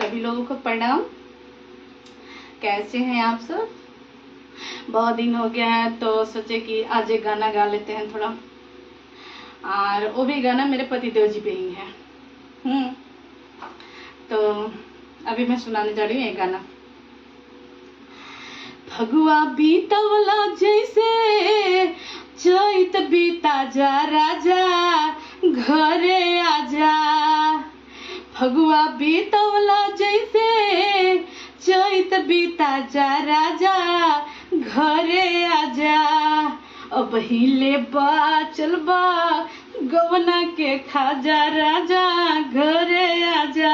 सभी लोगों को प्रणाम। कैसे हैं आप सब? बहुत दिन हो गया है तो सोचे कि आज एक गाना गा लेते हैं थोड़ा, और वो भी गाना मेरे पतिदेव जी पे ही है। तो अभी मैं सुनाने जा रही हूँ एक गाना। फगुआ बीतवला जैसे चैत बीता जा राजा घरे आजा। फगुआ बीतवला जैसे चैत बीता जा राजा घरे आजा। अब हिले बा चलबा गवना के खाजा राजा घरे आजा।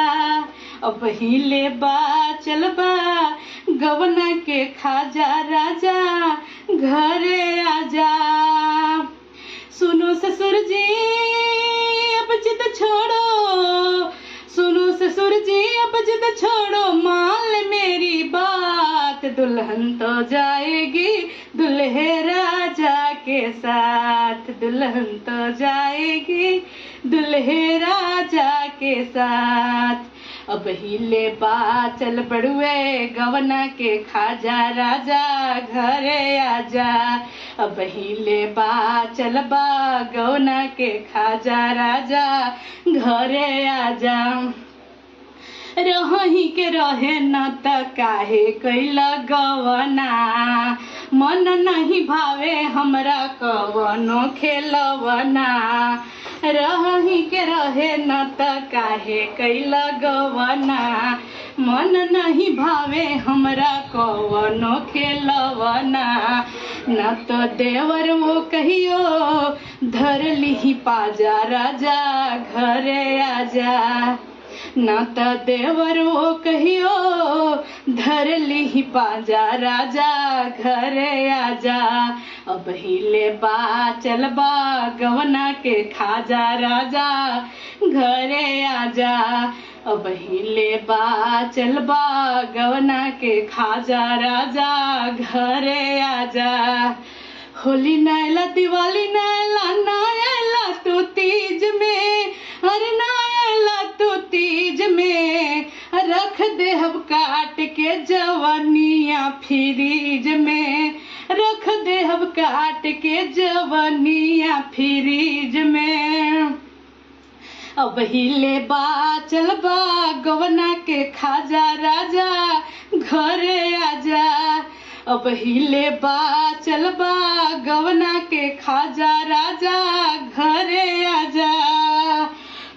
अब हिले बा चलबा गवना के खाजा राजा घरे आजा। सुनो ससुर जी अब जिद छोड़ो, सुनो ससुर जी अब जिद छोड़ो, मान ले मेरी बात, दुल्हन तो जाएगी दुल्हे राजा के साथ, दुल्हन तो जाएगी दुल्हे राजा के साथ। अब हिले बा चल बड़ुए गवना के खाजा राजा घरे आजा। अब हिले बा चल बा गवना के खाजा राजा घरे आजा। रही के रहे न त काहे कैला गवना, मन नहीं भावे हमरा कवनो खेलवना। रही के रहे न त काहे कैला गवना, मन नहीं भावे हमरा कवनो खेलवना। न तो देवर वो कहियो धर ली पाजा राजा घरे आजा। न त देवर वो कहियो धर ली पाजा राजा घरे आजा। अब हिले बा चल बा गवना के खाजा राजा घरे आजा। अब हिले बा चल बा गवना के खाजा राजा घरे आजा। होली नैला दिवाली नैला नायला तू तीज में, अरे नायला तू तीज में, रख दे हम काट के जवानिया फ्रीज में, रख दे हम काट के जवानिया फ्रीज में। अब हिले बा चल बा गवना के खाजा राजा घरे आजा। अब हिले बा चल बा गवना के खाजा राजा घरे आजा।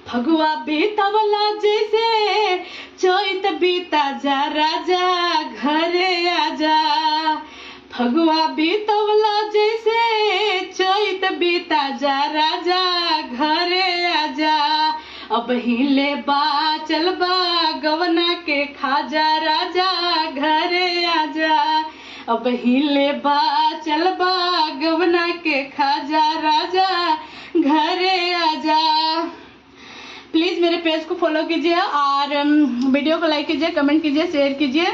फगुआ बीतवला जैसे चैत बीता जा राजा घरे आजा। फगुआ बीतवला जैसे चैत बीता जा राजा घरे आजा। अब हिले बा चल बा गवना के खाजा राजा घरे आजा। अब हिले बा चल बा गवना के खाजा राजा घरे आजा। प्लीज़ मेरे पेज को फॉलो कीजिए और वीडियो को लाइक कीजिए, कमेंट कीजिए, शेयर कीजिए।